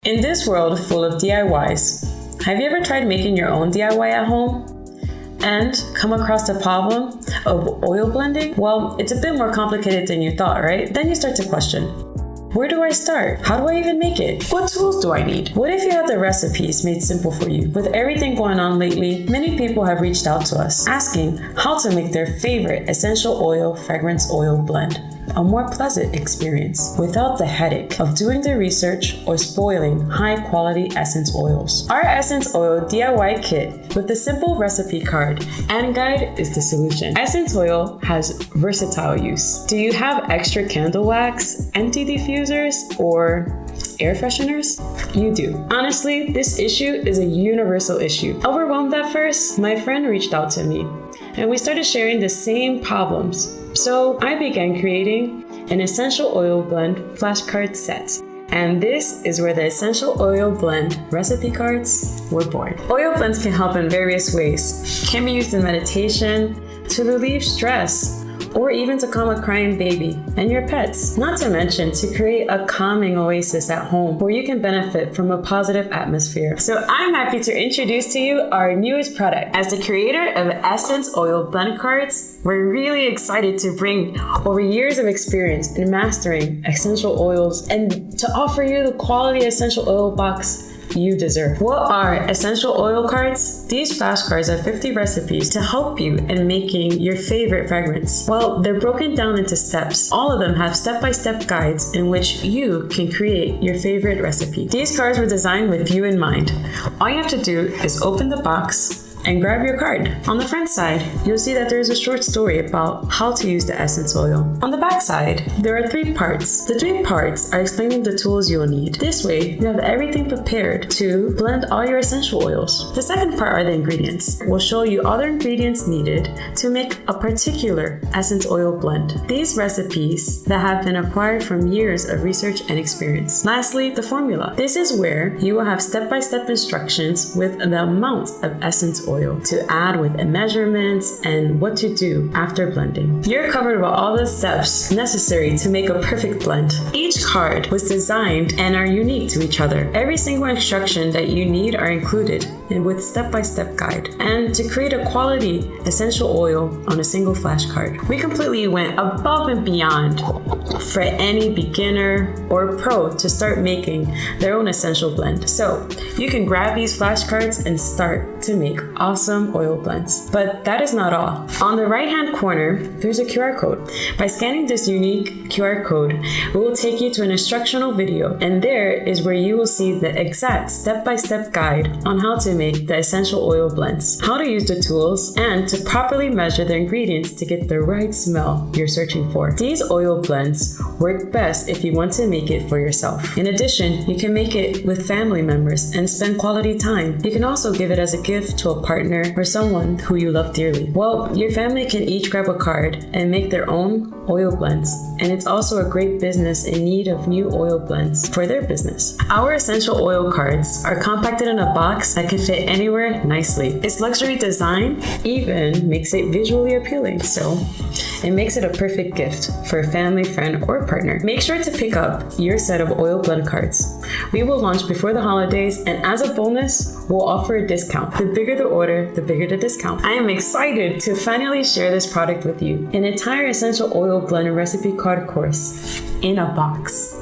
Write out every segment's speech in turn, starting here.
In this world full of DIYs, have you ever tried making your own DIY at home and come across the problem of oil blending? Well, it's a bit more complicated than you thought, right? Then you start to question, where do I start? How do I even make it? What tools do I need? What if you have the recipes made simple for you? With everything going on lately, many people have reached out to us asking how to make their favorite essential oil fragrance oil blend a more pleasant experience without the headache of doing the research or spoiling high-quality essence oils. Our Essence Oil DIY kit with the simple recipe card and guide is the solution. Essence oil has versatile use. Do you have extra candle wax, empty diffusers, or air fresheners? You do. Honestly, this issue is a universal issue. Overwhelmed at first, my friend reached out to me and we started sharing the same problems. So I began creating an essential oil blend flashcard set. And this is where the essential oil blend recipe cards were born. Oil blends can help in various ways. Can be used in meditation, to relieve stress, or even to calm a crying baby and your pets. Not to mention to create a calming oasis at home where you can benefit from a positive atmosphere. So I'm happy to introduce to you our newest product. As the creator of Essence Oil Blend Cards, we're really excited to bring over years of experience in mastering essential oils and to offer you the quality essential oil box you deserve. What are essential oil cards? These flashcards are 50 recipes to help you in making your favorite fragrance. Well, they're broken down into steps. All of them have step-by-step guides in which you can create your favorite recipe. These cards were designed with you in mind. All you have to do is open the box and grab your card. On the front side, you'll see that there's a short story about how to use the essence oil. On the back side, there are 3 parts. The 3 parts are explaining the tools you'll need. This way, you have everything prepared to blend all your essential oils. The second part are the ingredients. We'll show you all the ingredients needed to make a particular essence oil blend. These recipes that have been acquired from years of research and experience. Lastly, the formula. This is where you will have step-by-step instructions with the amount of essence oil to add with measurements and what to do after blending. You're covered with all the steps necessary to make a perfect blend. Each card was designed and are unique to each other. Every single instruction that you need are included and with step-by-step guide. And to create a quality essential oil on a single flashcard. We completely went above and beyond for any beginner or pro to start making their own essential blend. So you can grab these flashcards and start to make awesome oil blends. But that is not all. On the right-hand corner, there's a QR code. By scanning this unique QR code, it will take you to an instructional video, and there is where you will see the exact step-by-step guide on how to make the essential oil blends, how to use the tools, and to properly measure the ingredients to get the right smell you're searching for. These oil blends work best if you want to make it for yourself. In addition, you can make it with family members and spend quality time. You can also give it as a gift to a partner or someone who you love dearly. Well, your family can each grab a card and make their own oil blends, and it's also a great business in need of new oil blends for their business. Our essential oil cards are compacted in a box that can fit anywhere nicely. Its luxury design even makes it visually appealing, so it makes it a perfect gift for a family, friend, or partner. Make sure to pick up your set of oil blend cards. We will launch before the holidays, and as a bonus, we'll offer a discount. The bigger the order, the bigger the discount. I am excited to finally share this product with you. An entire essential oil blend recipe card course in a box.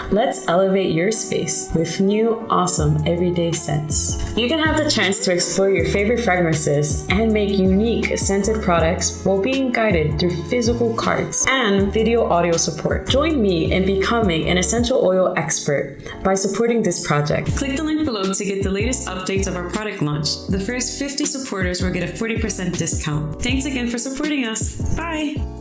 Let's elevate your space with new, awesome, everyday scents. You can have the chance to explore your favorite fragrances and make unique scented products while being guided through physical cards and video audio support. Join me in becoming an essential oil expert by supporting this project. Click the link below to get the latest updates of our product launch. The first 50 supporters will get a 40% discount. Thanks again for supporting us. Bye!